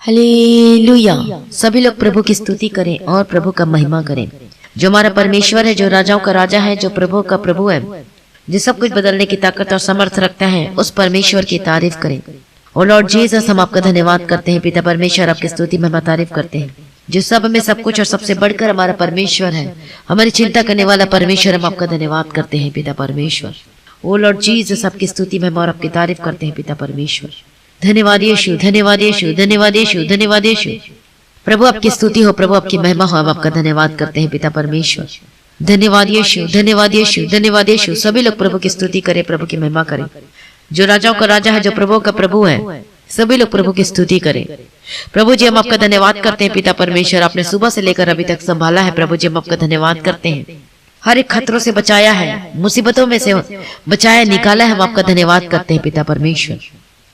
Hallelujah. सभी लोग प्रभु की स्तुति करें और प्रभु का महिमा करें। जो हमारा परमेश्वर है, जो राजाओं का राजा है, जो प्रभु का प्रभु है, जो सब कुछ बदलने की ताकत और समर्थ रखता है, उस परमेश्वर की तारीफ करें। ओ लॉर्ड जीसस, हम आपका धन्यवाद करते हैं। पिता परमेश्वर, आपकी स्तुति में हम तारीफ करते हैं। जो सब में सब कुछ और सबसे बढ़कर हमारा परमेश्वर है, हमारी चिंता करने वाला परमेश्वर, हम आपका धन्यवाद करते हैं पिता परमेश्वर। ओ लॉर्ड जीसस, आपकी स्तुति में हम और आपकी तारीफ करते हैं पिता परमेश्वर। धन्यवाद यीशु, धन्यवाद यीशु, धन्यवाद यीशु, धन्यवाद यीशु। प्रभु आपकी स्तुति हो, प्रभु आपकी महिमा हो, हम आपका धन्यवाद करते हैं पिता परमेश्वर। धन्यवाद यीशु, धन्यवाद यीशु, धन्यवाद यीशु। सभी लोग प्रभु की स्तुति करें, प्रभु की महिमा करें। जो राजाओं का राजा है, जो प्रभु का प्रभु है, सभी लोग प्रभु की स्तुति करें। प्रभु जी, हम आपका धन्यवाद करते हैं पिता परमेश्वर। आपने सुबह से लेकर अभी तक संभाला है। प्रभु जी, हम आपका धन्यवाद करते हैं। हर एक खतरों से बचाया है, मुसीबतों में से बचाया, निकाला है। हम आपका धन्यवाद करते हैं पिता परमेश्वर।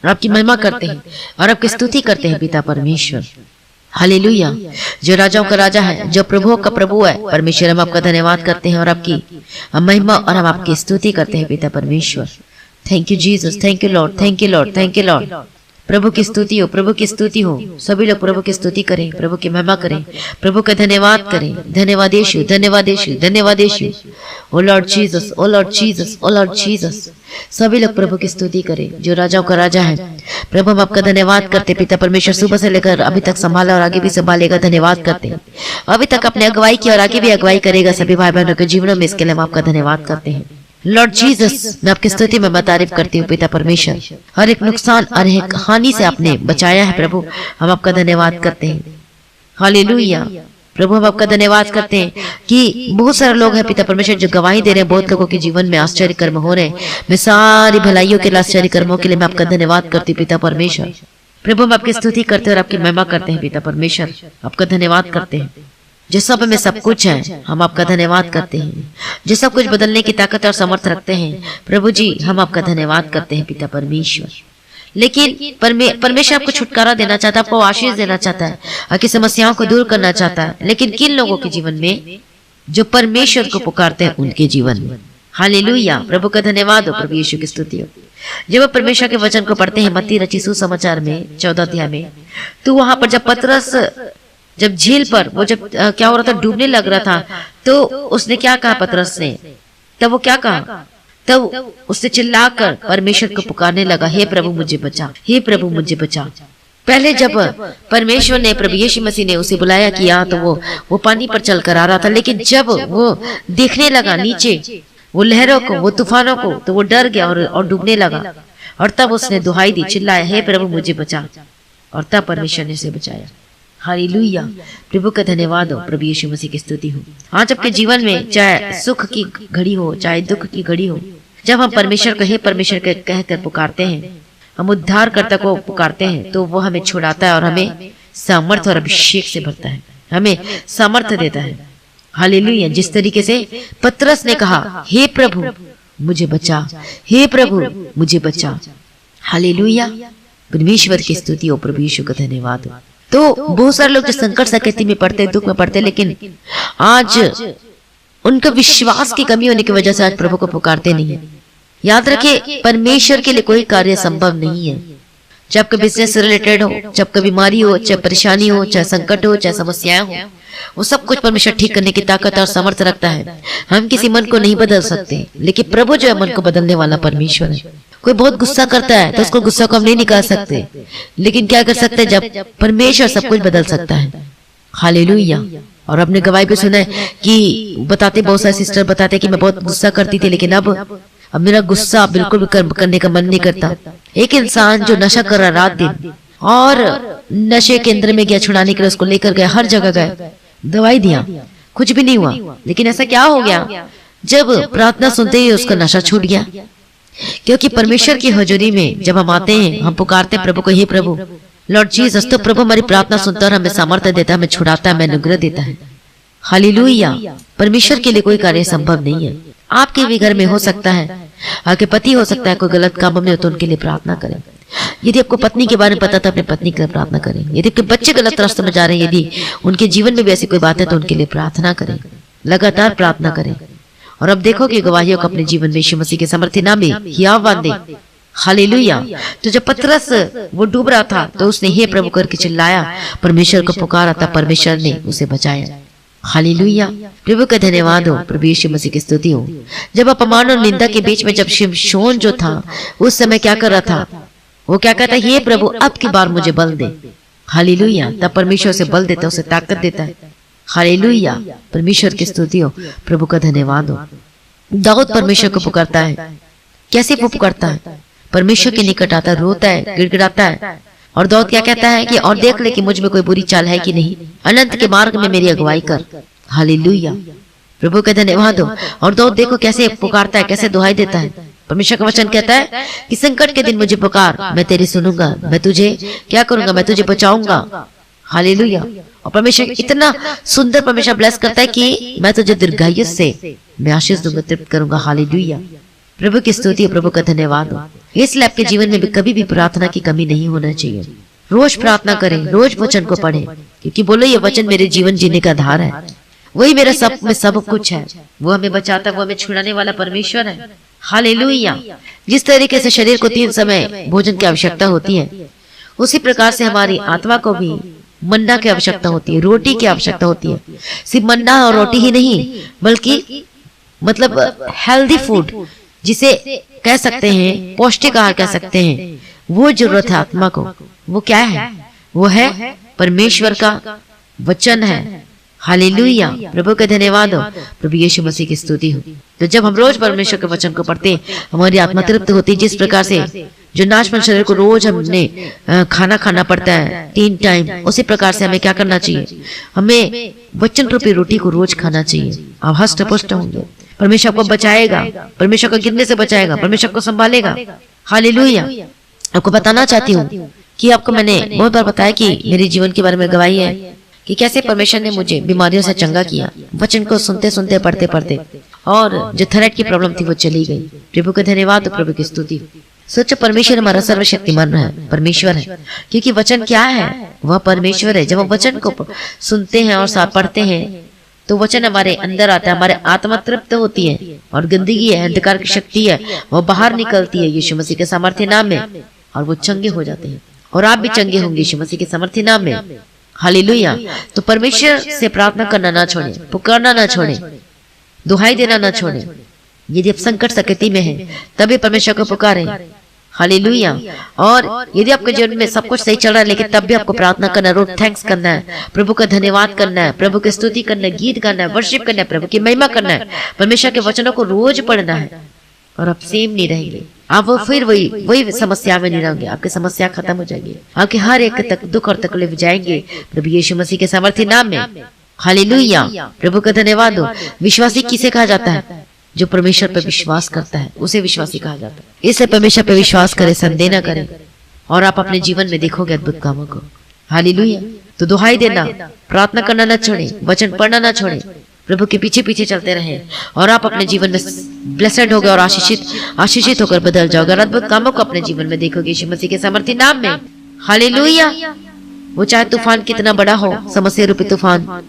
आपकी महिमा करते हैं और आपकी स्तुति करते हैं पिता परमेश्वर। हालेलुया। जो राजाओं का राजा है, जो प्रभु का प्रभु है, परमेश्वर, हम आपका धन्यवाद करते हैं और आपकी महिमा और हम आपकी स्तुति करते हैं पिता परमेश्वर। Thank you Jesus, thank you lord, thank you lord, thank you lord. प्रभु की स्तुति हो, प्रभु की स्तुति हो। सभी लोग प्रभु की स्तुति करें, प्रभु की महिमा करें, प्रभु का धन्यवाद करें। धन्यवाद यीशु, धन्यवाद यीशु, धन्यवाद यीशु। ओ लॉर्ड जीसस, ओ लॉर्ड जीसस, ओ लॉर्ड जीसस। सभी लोग प्रभु की स्तुति करें। जो राजाओं का राजा है, प्रभु, हम आपका धन्यवाद करते पिता परमेश्वर। सुबह से लेकर अभी तक संभाला और आगे भी संभालेगा, धन्यवाद करते हैं। अभी तक अपने अगुवाई की और आगे भी अगुवाई करेगा सभी भाई बहनों के जीवनों में, इसके लिए हम आपका धन्यवाद करते हैं लॉर्ड जीसस। मैं आपकी स्तुति में तारीफ करती हूँ पिता परमेश्वर। हर एक नुकसान और एक हानि से आपने बचाया है प्रभु, हम आपका धन्यवाद करते हैं। हालेलुया। प्रभु, हम आपका धन्यवाद करते हैं कि बहुत सारे लोग हैं पिता परमेश्वर जो गवाही दे रहे हैं। बहुत लोगों के जीवन में आश्चर्य कर्म हो रहे हैं। मैं सारी भलाइयों के लिए, आश्चर्य कर्मों के लिए मैं आपका धन्यवाद करती हूँ पिता परमेश्वर। प्रभु, हम आपकी स्तुति करते हैं और आपकी महिमा करते हैं पिता परमेश्वर। आपका धन्यवाद करते हैं। जो सब में सब कुछ है, हम आपका धन्यवाद करते हैं। जो सब कुछ बदलने की ताकत और समर्थ रखते हैं, प्रभु जी, हम आपका धन्यवाद करते हैं पिता परमेश्वर। लेकिन परमेश्वर आपको छुटकारा देना चाहता है, आपको आशीष देना चाहता है, आपकी समस्याओं को दूर करना चाहता है। लेकिन किन लोगों के जीवन में? जो परमेश्वर को पुकारते हैं उनके जीवन में। हालेलुया। प्रभु का धन्यवाद हो, प्रभु यीशु की स्तुति हो। जब आप परमेश्वर के वचन को पढ़ते हैं मत्ती रची सुसमाचार में 14 अध्याय में, तो वहां पर जब पतरस जब झील पर वो जब क्या हो रहा था, डूबने लग रहा था, तो उसने क्या कहा पतरस ने? तब वो क्या कहा? तब उसने चिल्लाकर परमेश्वर को पुकारने लगा, हे प्रभु मुझे बचा, हे प्रभु मुझे बचा। पहले जब परमेश्वर ने, प्रभु यीशु मसीह ने उसे बुलाया किया, तो वो पानी पर चलकर आ रहा था। लेकिन जब वो देखने लगा नीचे वो लहरों को, वो तूफानों को, तो वो डर गया और डूबने लगा। और तब उसने दुहाई दी, चिल्लाया, हे प्रभु मुझे बचा। और तब परमेश्वर ने उसे बचाया। हालेलुया। प्रभु का धन्यवाद हो, प्रभु यीशु मसीह की स्तुति हो। आज आपके जीवन में चाहे सुख की घड़ी हो, चाहे दुख की घड़ी हो, जब हम परमेश्वर को हे परमेश्वर के कहकर पुकारते हैं, हम उद्धारकर्ता को पुकारते हैं, तो वो हमें छुड़ाता है और हमें सामर्थ्य और अभिषेक से भरता है, हमें सामर्थ्य देता है। हालेलुया। जिस तरीके से पतरस ने कहा, हे प्रभु मुझे बचा, हे प्रभु मुझे बचा। हालेलुया। परमेश्वर की स्तुति हो, प्रभु यीशु का धन्यवाद हो। तो बहुत सारे लोग जो संकट संकट में पड़ते, दुख में पड़ते, लेकिन आज उनका विश्वास की कमी होने की वजह से आज प्रभु को पुकारते नहीं है। याद रखिए, परमेश्वर के लिए कोई कार्य संभव नहीं है। चाहे आपका बिजनेस से रिलेटेड हो, चाहे आपका बीमारी हो, चाहे परेशानी हो, चाहे संकट हो, चाहे समस्याएं हो, वो सब कुछ परमेश्वर ठीक करने की ताकत और समर्थ रखता है। हम किसी मन को नहीं बदल सकते, लेकिन प्रभु जो है मन को बदलने वाला परमेश्वर है। कोई बहुत गुस्सा करता है तो उसको गुस्सा को हम नहीं निकाल सकते, लेकिन क्या कर सकते हैं? जब परमेश्वर सब कुछ बदल सकता है। हालेलुया। और अपने गवाही पे सुना है कि बताते, बहुत सारे सिस्टर बताते कि मैं बहुत गुस्सा करती थी, लेकिन अब मेरा गुस्सा बिल्कुल भी करने का मन नहीं करता। एक इंसान जो नशा कर रहा रात दिन, और नशे केंद्र में गया छुड़ाने के लिए, उसको लेकर गया, हर जगह गए, दवाई दिया, कुछ भी नहीं हुआ। लेकिन ऐसा क्या हो गया? जब प्रार्थना सुनते ही उसका नशा छूट गया। क्योंकि परमेश्वर की हजूरी में जब हम आते हैं, हम पुकारते हैं प्रभु को, हे प्रभु लॉर्ड जीसस, तो प्रभु हमारी प्रार्थना सुनता है, हमें सामर्थ्य देता है, हमें छुड़ाता है, हमें अनुग्रह देता है। हालेलुया। परमेश्वर के लिए कोई कार्य संभव नहीं है। आपके भी घर में हो सकता है, आपके पति हो सकता है कोई गलत काम में हो, तो उनके लिए प्रार्थना करें। यदि आपको पत्नी के बारे में पता, तो अपने पत्नी के लिए प्रार्थना करें। यदि आपके बच्चे गलत रास्ते में जा रहे हैं, यदि उनके जीवन में भी ऐसी कोई बात है, तो उनके लिए प्रार्थना करें, लगातार प्रार्थना करें। और अब देखो कि गवाहियों को अपने जीवन में यीशु मसीह के समर्थी नाम में हियाव बांधे। हालेलुया। तो जब पतरस वो डूब रहा था तो उसने हे प्रभु करके चिल्लाया, परमेश्वर को पुकारा, तब परमेश्वर ने उसे बचाया। हालेलुया। प्रभु का धन्यवाद हो, प्रभु यीशु मसीह की स्तुति हो। जब अपमान और निंदा के बीच में जब शिमशोन जो था उस समय क्या कर रहा था, वो क्या कहता है, हे प्रभु अब की बार मुझे बल दे। हालेलुया। तब परमेश्वर उसे बल देता है, उसे ताकत देता है। हालेलुया। परमेश्वर की स्तुति हो, प्रभु का धन्यवाद हो। दाऊद परमेश्वर को पुकारता है। कैसे वो पुकारता है, परमेश्वर के निकट आता, रोता है, गिड़गिड़ाता है। और दाऊद क्या कहता है कि और देख ले कि मुझ में कोई बुरी चाल है कि नहीं, अनंत के मार्ग में मेरी अगुवाई कर। हालेलुया। प्रभु का धन्यवाद हो। और दाऊद देखो कैसे पुकारता है, कैसे दुहाई देता है। परमेश्वर का वचन कहता है कि संकट के दिन मुझे पुकार, मैं तेरी सुनूंगा, मैं तुझे क्या करूंगा, मैं तुझे बचाऊंगा। हालेलुया। और परमेश्वर इतना सुंदर परमेश्वर ब्लेस करता है कि मैं तुझे दीर्घायु से मैं आशीष दूंगा, तृप्त करूंगा। हालेलुया। प्रभु की स्तुति, प्रभु का धन्यवाद हो। इसलिए आपके जीवन में भी कभी भी प्रार्थना की कमी नहीं होना चाहिए। रोज प्रार्थना करें, रोज वचन को पढ़ें, क्योंकि बोलो ये वचन मेरे जीवन जीने का आधार है। वही मेरा सब में सब कुछ है। वो हमें बचाता, वो हमें छुड़ाने वाला परमेश्वर है। हालेलुया। जिस तरीके से शरीर को 3 समय भोजन की आवश्यकता होती है, उसी प्रकार से हमारी आत्मा को भी मन्ना की आवश्यकता होती है, रोटी की आवश्यकता होती है। सिर्फ मन्ना और रोटी ही नहीं, बल्कि मतलब हेल्दी फूड, जिसे कह सकते हैं पौष्टिक आहार कह सकते हैं, वो जरूरत है आत्मा को। वो क्या है, वो है परमेश्वर का वचन है। हालेलुया। प्रभु का धन्यवाद हो, प्रभु यीशु मसीह की स्तुति हो। तो जब हम रोज परमेश्वर के वचन को पढ़ते हैं, हमारी आत्मा तृप्त होती है। जिस प्रकार से जो नाशवान शरीर को रोज हमने खाना खाना पड़ता है 3 टाइम, उसी प्रकार से हमें क्या करना चाहिए, हमें वचन रूपी रोटी को रोज खाना चाहिए। आप हष्ट पुष्ट होंगे, परमेश्वर आपको बचाएगा, परमेश्वर को गिरने से बचाएगा, परमेश्वर को संभालेगा। हालेलुया। आपको बताना चाहती हूँ कि आपको मैंने बहुत बार बताया कि मेरे जीवन के बारे में गवाही है कि कैसे परमेश्वर ने मुझे बीमारियों से चंगा किया, वचन को सुनते सुनते पढ़ते पढ़ते, और जो थायराइड की प्रॉब्लम थी वो चली गई। प्रभु का धन्यवाद, प्रभु की स्तुति। सोचो परमेश्वर हमारा सर्वशक्तिमान है, परमेश्वर है, क्योंकि वचन क्या है, वह परमेश्वर है। जब हम वचन को सुनते हैं और साथ पढ़ते हैं तो वचन हमारे अंदर आता है, हमारे आत्मा तृप्त होती है, और गंदगी है, अंधकार की शक्ति है, वो बाहर निकलती है यीशु मसीह के सामर्थ्य नाम में, और वो चंगे हो जाते हैं। और आप भी चंगे होंगे यीशु मसीह के सामर्थ्य नाम में। हालेलुया। तो परमेश्वर से प्रार्थना करना ना छोड़ें, पुकारना ना छोड़ें, दुहाई देना ना छोड़ें। यदि आप संकट स्थिति में हैं तभी परमेश्वर को पुकारें। हालेलुया। और यदि आपके जीवन में सब कुछ सही चल रहा है लेकिन तब भी आपको प्रार्थना करना, रोज थैंक्स करना है, प्रभु का धन्यवाद करना है, प्रभु की स्तुति करना है, गीत गाना है, वर्शिप करना है, प्रभु की महिमा करना है, परमेश्वर के वचनों को रोज पढ़ना है, और आप सेम नहीं रहेंगे। आप वो फिर वही समस्या में नहीं रहेंगे, आपकी समस्या खत्म हो जाएगी, आपके हर एक तक दुख और तकलीफ जाएंगे प्रभु यीशु मसीह के सामर्थ्य नाम में। हालेलुया। प्रभु का धन्यवाद हो। विश्वासी किसे कहा जाता है, जो परमेश्वर पर विश्वास करता है उसे विश्वासी कहा जाता है। इससे परमेश्वर पर विश्वास करें, संदेह न करें, और आप अपने जीवन में देखोगे अद्भुत कामों को। हालेलुया। तो दुहाई देना, प्रार्थना करना न छोड़े, वचन पढ़ना न छोड़े, प्रभु के पीछे पीछे चलते रहें, और आप अपने जीवन में ब्लेसेड होगे और आशीषित होकर बदल जाओगे, और अद्भुत कामों को अपने जीवन में देखोगे यीशु मसीह के सामर्थ्य नाम में। हालेलुया। वो चाहे तूफान कितना बड़ा हो, समस्या रूपी तूफान,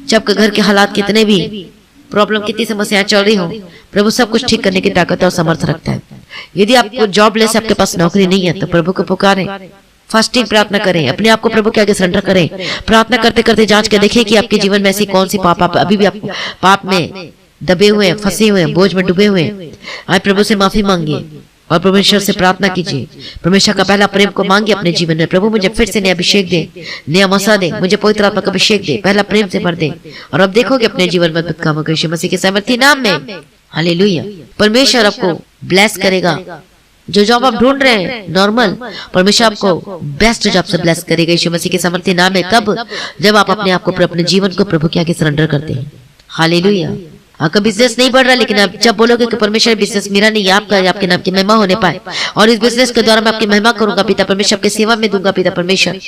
जब घर के हालात कितने भी प्रॉब्लम, कितनी समस्याएं चल रही हो, प्रभु सब कुछ ठीक करने की ताकत और समर्थ रखता है। यदि आपको जॉबलेस, आपके पास नौकरी नहीं है, तो प्रभु को पुकारें, फास्टिंग प्रार्थना करें, अपने आप को प्रभु के आगे सरेंडर करें। प्रार्थना करते करते जांच के देखिए कि आपके जीवन में ऐसी कौन सी पाप, आप अभी भी आप पाप में दबे हुए हैं, फंसे हुए हैं, बोझ में डूबे हुए हैं। आज प्रभु से माफी मांगिए और परमेश्वर से प्रार्थना कीजिए। परमेश्वर का पहला प्रेम को मांगिए अपने जीवन में, प्रभु मुझे फिर से नया अभिषेक दे, नया मौका दे, मुझे पवित्र आत्मा का अभिषेक दे, पहला प्रेम से भर दे, और अब देखोगे अपने जीवन में अद्भुत कामों को यीशु मसीह के सामर्थ्य नाम में। हालेलुया। परमेश्वर आपको ब्लेस करेगा। जो जॉब आप ढूंढ रहे हैं नॉर्मल, परमेश्वर आपको बेस्ट जॉब से ब्लेस करेगा यीशु मसीह के सामर्थ्य नाम में। कब? जब आप अपने आप को, अपने जीवन को प्रभु के आगे सरेंडर करते हैं। हालेलुया। आपका बिजनेस नहीं बढ़ रहा, लेकिन आप जब बोलोगे कि परमेश्वर बिजनेस मेरा नहीं, आपका, आपके नाम की महिमा होने पाए, और इस बिजनेस के द्वारा मैं आपकी महिमा करूंगा पिता परमेश्वर, आपकी सेवा में दूंगा पिता परमेश्वर,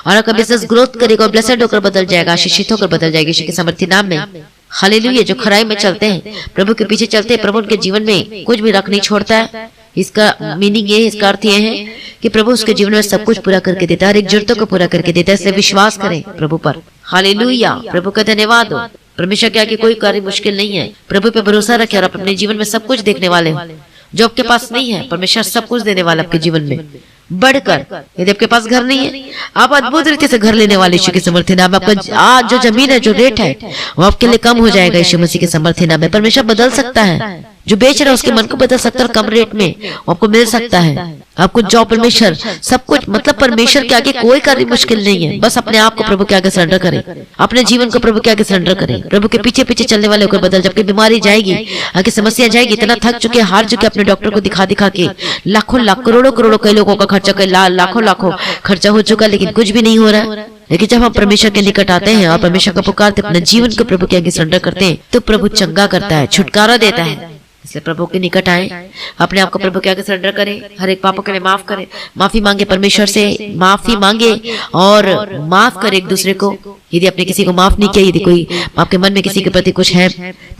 और आपका बिजनेस ग्रोथ करेगा और ब्लेसेड होकर बदल जाएगा, आशीषित होकर बदल जाएगा यीशु के सामर्थ्य नाम में। हालेलुया। जो खराई में चलते हैं, प्रभु के पीछे चलते हैं, प्रभु उनके जीवन में कुछ भी रख नहीं छोड़ता है। इसका मीनिंग ये है, इसका अर्थ ये है कि प्रभु उसके जीवन में सब कुछ पूरा करके देता है, हर एक जरूरतों को पूरा करके देता है। इसलिए विश्वास करें प्रभु पर। हालेलुया। प्रभु का धन्यवाद हो। परमेश्वर क्या कि कोई कार्य मुश्किल नहीं है। प्रभु पे भरोसा रखें और अपने जीवन में सब कुछ देखने वाले हो। जो आपके पास नहीं है, परमेश्वर सब कुछ देने वाला आपके जीवन में बढ़कर। यदि आपके पास घर नहीं है, आप अद्भुत रीति से घर लेने वाले यीशु के समर्थी नाम में। आपका आज जो जमीन है, जो रेट है, वो आपके लिए कम हो जाएगा यीशु मसीह के समर्थी नाम में। परमेश्वर बदल सकता है, जो बेच रहा है उसके मन को बदल सकता है, कम रेट में आपको मिल सकता है। आपको जॉब, परमेश्वर सब कुछ, मतलब परमेश्वर के आगे कोई कार्य मुश्किल नहीं है। बस अपने आप को प्रभु के आगे सरेंडर करें, अपने जीवन को प्रभु के आगे सरेंडर करें। प्रभु के पीछे पीछे चलने वाले होकर बदल। जबकि बीमारी जाएगी, आगे समस्या जाएगी, इतना थक चुके, हार चुके, अपने डॉक्टर को दिखा दिखा के लाखों लाख, करोड़ों करोड़ों, कई लोगों का खर्चा, कई लाखों लाखों खर्चा हो चुका, लेकिन कुछ भी नहीं हो रहा है। लेकिन जब हम परमेश्वर के निकट आते हैं और परमेश्वर को पुकारते, अपने जीवन को प्रभु के आगे सरेंडर करते हैं, तो प्रभु चंगा करता है, छुटकारा देता है। इसलिए प्रभु के निकट आए, अपने आप को प्रभु के आगे सरेंडर करें, हर एक पापों के लिए माफ करें, माफी मांगे, परमेश्वर से माफी मांगे और माफ करें एक दूसरे को। यदि आपने किसी को माफ नहीं किया, यदि कोई आपके मन में किसी के प्रति कुछ है,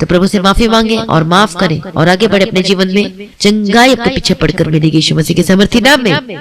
तो प्रभु से माफी मांगे और माफ करें और आगे बढ़े। अपने जीवन में चंगाई आपके पीछे पड़कर मिलेगी यीशु मसीह के समर्थी नाम में।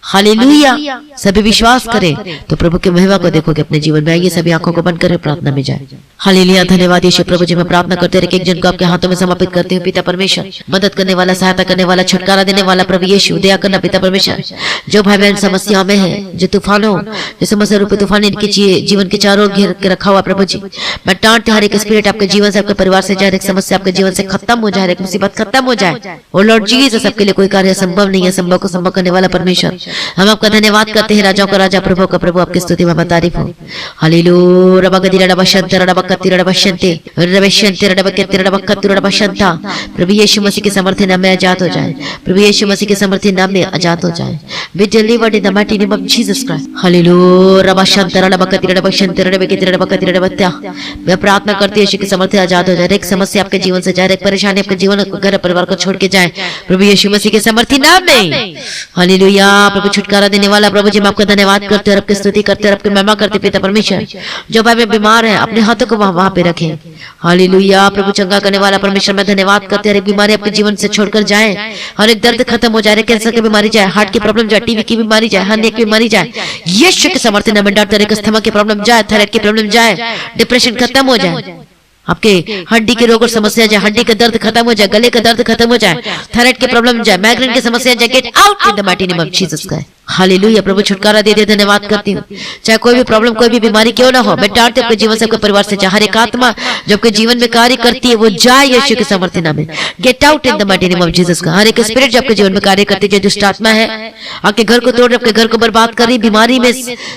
हालेलुया। सभी विश्वास करें तो प्रभु के महिमा को देखोगे अपने जीवन में। आइए सभी आंखों को बंद करें, प्रार्थना में जाए। हालेलुया। धन्यवाद यीशु प्रभु जी, मैं प्रार्थना करते रहे, एक जन को आपके हाथों में समर्पित करते हूँ। पिता परमेश्वर, मदद करने वाला, सहायता करने वाला, छुटकारा देने वाला प्रभु यीशु, दया करना पिता परमेश्वर। जो भाई बहन समस्या में है, जो तूफानों, जो समस्या रूपी तूफान इनके जीवन के चारों ओर घेर के रखा हुआ प्रभु जी, मैं डांटते हर एक स्पिरिट आपके जीवन से, आपके परिवार से जाए, एक समस्या आपके जीवन से खत्म हो जाए, एक मुसीबत खत्म हो जाए। और लॉर्ड जीसस, सबके लिए कोई कार्य संभव नहीं है, संभव को संभव करने वाला परमेश्वर, हम आपका धन्यवाद करते हैं। राजाओं का राजा, प्रभु का प्रभु, आपकी स्तुति में तारीफ हो। हालेलुया। रबगदिरा रबशंत रबकतिरा रबशंते रबशंते रबकतिरा रबकतिरा रबशंता। प्रभु यीशु मसीह के समर्थी नाम में आजाद हो जाए, प्रभु यीशु मसीह के समर्थी नाम में आजाद हो जाए। Be delivered in the mighty name of Jesus Christ. Hallelujah. रबशंत रबकतिरा रबशंते रबकतिरा रबकतिरा रबत्या। मैं प्रार्थना करती हूं यीशु के समर्थी आजाद हो जाए, एक समस्या आपके जीवन से जाए, एक परेशानी आपके जीवन, घर परिवार को छोड़ के जाए, प्रभु यीशु मसीह के समर्थी नाम में। हालेलुया। प्रभु छुटकारा देने वाला प्रभु जी, मैं आपका धन्यवाद करते और आपकी स्तुति करते और आपकी महिमा करते पिता परमेश्वर। जो भाई में बीमार है, अपने हाथों को वहां पे रखें। हालेलुया। प्रभु चंगा करने वाला परमेश्वर, मैं धन्यवाद करते हर एक बीमारी आपके जीवन से छोड़कर जाए, हर एक दर्द खत्म हो जाए, कैंसर की बीमारी जाए, हार्ट की प्रॉब्लम जाए, टीबी की बीमारी जाए, हर्निया की बीमारी जाए, यीशु के समर्थन में डॉक्टर, एक अस्थमा की प्रॉब्लम जाए, थायराइड की प्रॉब्लम जाए, डिप्रेशन खत्म हो जाए, आपके हड्डी के रोग और समस्या जाए, हड्डी का दर्द खत्म हो जाए, गले का दर्द खत्म हो जाए, थायराइड की प्रॉब्लम जाए, माइग्रेन की समस्या जाए, get out in the mighty name of Jesus Christ. Hallelujah. प्रभु छुटकारा दे दे, धन्यवाद करती हूँ। चाहे कोई भी प्रॉब्लम, कोई भी बीमारी क्यों ना हो, मैं डांटती हूँ आपके जीवन से, आपके परिवार से जाए, हर एक आत्मा जो आपके जीवन में कार्य करती है, वो जाए यीशु के समर्थी नाम में। Gate out in the mighty name of Jesus का। हर एक स्पिरिट जो आपके जीवन में कार्य करती है, जो दुष्ट आत्मा है, आपके घर को तोड़, आपके घर को बर्बाद कर रही, बीमारी में,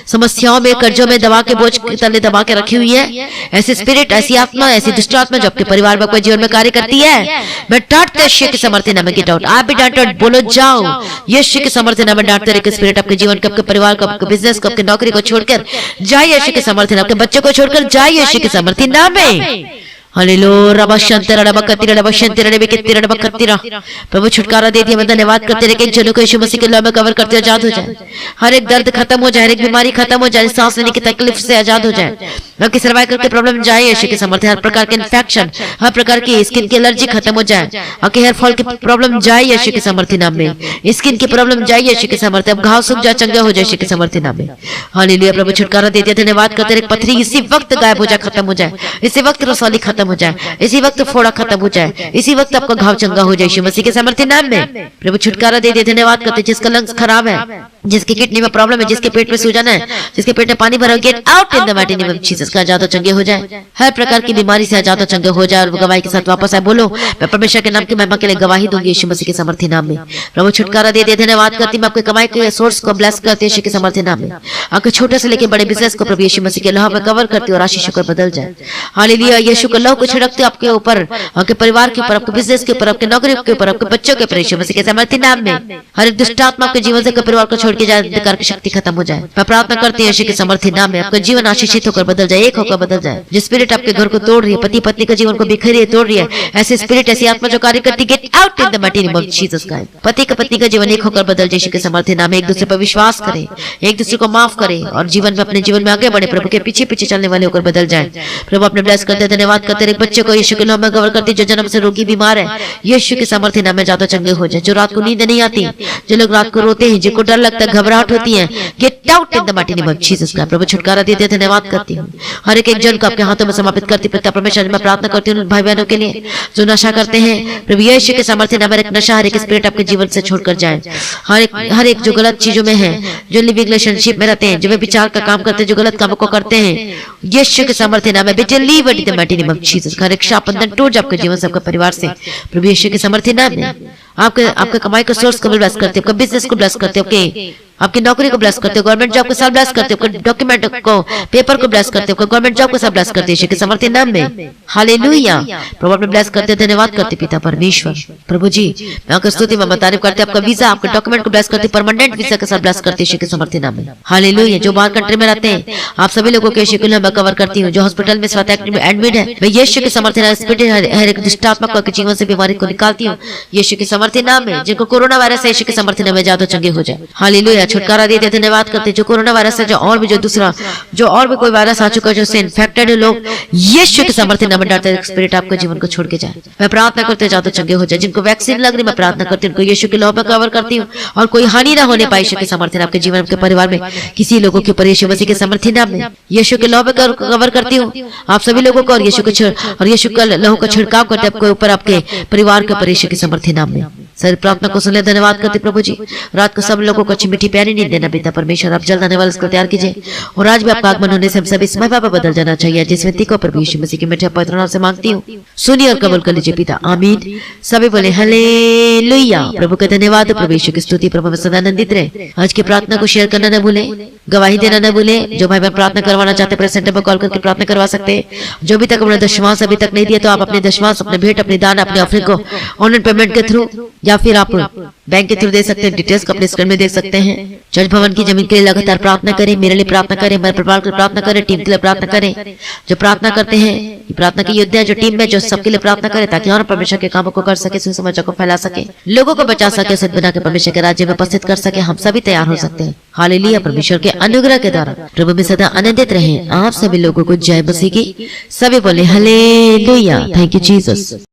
समस्याओं में, कर्जों में दबा के, बोझ के तले दबा के रखी हुई है, ऐसे स्पिरिट, ऐसी आत्मा, ऐसी दुष्ट आत्मा जो आपके परिवार में, आपके जीवन में कार्य करती है, मैं डांटते यीशु के समर्थी नाम में। Get out. आप भी डांटो, बोलो जाओ यीशु के समर्थी नाम में। डांटते रहे स्पिरिट आपके जीवन को, आपके परिवार को, आपके बिजनेस को, आपके नौकरी को छोड़कर जाए यीशु के समर्थन, आपके बच्चों को छोड़कर जाए यीशु के समर्थन नाम में। हालेलुया। रबशंतरा रबकतिरा रबशंतरा रबकतिरा रबकतिरा। प्रभु छुटकारा दे दिया, मैं धन्यवाद करते रहे, जनों को यीशु मसीह के नाम में कवर करते आजाद हो जाए, हर एक दर्द खत्म हो जाए, हर एक बीमारी खत्म हो जाए, सांस लेने की तकलीफ से आजाद हो जाए, आपकी सर्वाइकल की प्रॉब्लम जाए यीशु के समर्थन, हर प्रकार के इन्फेक्शन, हर प्रकार की स्किन की एलर्जी खत्म हो जाए, आपके हेयर फॉल की प्रॉब्लम जाए यीशु के समर्थन नाम में, स्किन की प्रॉब्लम जाए यीशु के समर्थन, अब घाव सूख जाए, चंगा हो जाए यीशु के समर्थन नाम में। हालेलुया। प्रभु छुटकारा दे दिया, धन्यवाद करते रहे, पथरी इसी वक्त गायब हो जाए, खत्म हो जाए, इसी वक्त रसौली खत्म हो जाए, इसी वक्त फोड़ा खत्म हो जाए, इसी वक्त आपका घाव चंगा हो जाए यीशु मसीह के समर्थन नाम में। प्रभु छुटकारा दे दिया, धन्यवाद करते। जिसका लंग्स खराब है, जिसकी किडनी में प्रॉब्लम है, जिसके पेट में सूजन है, जिसके पेट में पानी भरा, gate out in the mighty name of Jesus का। आजाद चंगे हो जाए, हर प्रकार की बीमारी से आजाद चंगे हो जाए और गवाही के साथ वापस आए। बोलो, मैं परमेश्वर के नाम की महिमा के लिए गवाही दूंगी यीशु मसीह के समर्थन नाम में। प्रभु छुटकारा दे दिया, धन्यवाद करती। मैं आपके कमाई के सोर्स को ब्लेस करती यीशु के समर्थन नाम में। आपके छोटे से लेकर बड़े बिजनेस को प्रभु यीशु मसीह के लहू में कवर करती और आशीष को बदल जाए। हालेलुया। यीशु के लहू को छिड़कते आपके ऊपर, आपके परिवार के ऊपर, आपके बिजनेस के ऊपर, आपके नौकरी के ऊपर, आपके बच्चों के ऊपर यीशु मसीह के समर्थन नाम में। हर एक दुष्ट आत्मा आपके जीवन से, परिवार को छोड़ के जाए, अंधकार की शक्ति खत्म हो जाए। मैं प्रार्थना करती हूं यीशु के समर्थन नाम में, आपका जीवन आशीषित होकर बदल जाए, एक होकर बदल जाए। जिस स्पिरिट आपके घर को तोड़ रही है, पति पत्नी का जीवन को बिखर रही है, तोड़ रही है, ऐसे स्पिरिट, ऐसी आत्मा जो कार्य करती, gate out in the mighty name of Jesus Christ. पति का पत्नी का जीवन एक होकर बदल जाए यीशु के समर्थन नाम में। एक दूसरे पर विश्वास करें, एक दूसरे को माफ करें और जीवन में, अपने जीवन में आगे बढ़े, प्रभु के पीछे पीछे चलने वाले होकर बदल जाए। प्रभु अपने ब्लेस करते, धन्यवाद करते हर एक बच्चे को यीशु के नाम में कवर करती, जो जन्म से रोगी बीमार है यीशु के सामर्थ्य नाम में जादू चंगे हो जाए। जो रात को नींद नहीं आती, जो लोग रात को रोते हैं, जिनको डर लगता है, घबराहट होती है, get out in the mighty name of Jesus Christ. प्रभु छुटकारा देते, धन्यवाद करती हूँ। हर एक जन को आपके हाथों में समर्पित करती पिता परमेश्वर, मैं प्रार्थना करती हूँ भाई बहनों के लिए जो नशा करते हैं। प्रभु यीशु के सामर्थ्य नाम में एक नशा, हर एक स्पिरिट आपके जीवन से छोड़कर जाए। हर एक जो गलत चीजों में है, जो लिविंग रिलेशनशिप में रहते हैं, जो वे विचार का काम करते हैं, जो गलत कामों को करते हैं, यीशु के सामर्थ्य नाम में बेटे leave it in the mighty name of Jesus. हर एक शाप बंधन टूट जाए आपके जीवन से, आपके परिवार से। प्रभु यीशु के सामर्थ्य नाम में आपके कमाई का सोर्स को ब्लेस करते हो, आपके बिजनेस को ब्लेस करते हो, आपकी नौकरी को ब्लेस करते हो, गवर्नमेंट जॉब को सब ब्लेस करते हो, डॉक्यूमेंट को, पेपर को ब्लेस करते हो, गवर्नमेंट जॉब को सब ब्लेस करते हो यीशु के सामर्थ्य नाम में। हालेलुया। प्रभु अपने ब्लेस करते, धन्यवाद करते पिता परमेश्वर। प्रभु जी मैं आपकी स्तुति में तारीफ करते, आपका वीजा, आपके डॉक्यूमेंट को ब्लेस करते, परमानेंट वीजा के साथ ब्लेस करते यीशु के सामर्थ्य नाम में। हालेलुया। जो बाहर कंट्री में रहते हैं, आप सभी लोगों को यीशु के नाम में कवर करती हूँ। जो हॉस्पिटल में एडमिट है, मैं यीशु के सामर्थ्य हर एक दुष्टात्मा के जीवन से बीमारी को निकालती हूँ यीशु के सामर्थ्य नाम में। जिनको कोरोना वायरस है यीशु के सामर्थ्य नाम में जादू चंगे हो जाए। हालेलुया। छुटकारा देते, धन्यवाद करते। जो कोरोना वायरस है, जो और भी कोई वायरस आ चुका है, जो से इन्फेक्टेड है लोग, यीशु के सामर्थ्य नाम में डालते स्पिरिट आपके जीवन को छोड़ के जाए। मैं प्रार्थना करते जादू चंगे हो जाए। जिनको वैक्सीन लग रही, मैं प्रार्थना करती हूँ उनको यीशु के लौ में कवर करती हूँ और कोई हानि ना होने पाए यीशु के सामर्थ्य आपके जीवन, आपके परिवार में, किसी लोगों के ऊपर यीशु मसीह के सामर्थ्य नाम में यीशु के लौ में कवर करती हूँ आप सभी लोगों को, और यीशु का लहू का छिड़काव करते आपके ऊपर, आपके परिवार के ऊपर यीशु के सामर्थ्य नाम में। सर प्रार्थना को सुन ले, धन्यवाद करते प्रभु जी। रात को सब लोगों को अच्छी मीठी प्यारी नींद देना पिता परमेश्वर। आप जल्द आने वाले इसको तैयार कीजिए और आज भी आपका आगमन होने से हम सभी समय पर बदल जाना चाहिए। जिस व्यक्ति को प्रभु यीशु मसीह के मीठे पवित्र नाम से मांगती हूँ, सुनिए और कबूल कर लीजिए पिता, आमीन। सभी बोले हालेलुया। प्रभु का धन्यवाद, प्रभु यीशु की स्तुति, प्रभु में सदा आनंदित रहे। आज की प्रार्थना को शेयर करना न भूले, गवाही देना न भूले। जो भाई बहन प्रार्थना करवाना चाहते हैं सेंटर पर कॉल करके प्रार्थना करवा सकते हैं। जो भी तक अपना दशमांश अभी तक नहीं दिया, तो आप अपने दशमांश, अपने भेंट, अपने दान, अपने ऑफरिंग को ऑनलाइन पेमेंट के थ्रू या फिर आप बैंक के थ्रू दे सकते हैं। डिटेल्स को अपने स्क्रीन में देख सकते हैं। चर्च भवन की जमीन के लिए लगातार प्रार्थना करें, मेरे लिए प्रार्थना करें, मेरे परिवार के लिए प्रार्थना करें, टीम के लिए प्रार्थना करें। जो प्रार्थना करते हैं, प्रार्थना की योद्धा जो टीम में, जो सबके लिए प्रार्थना करें ताकि और परमेश्वर के कामों को कर सके, सुसमाचार को फैला सके, लोगों को बचा सके, सद बना के परमेश्वर के राज्य में उपस्थित कर सके। हम सभी तैयार हो सकते हैं। हालेलुया। परमेश्वर के अनुग्रह के द्वारा प्रभु में सदा आनंदित रहें। आप सभी लोगों को जय मसीह की। सभी बोले हालेलुया। Thank you Jesus.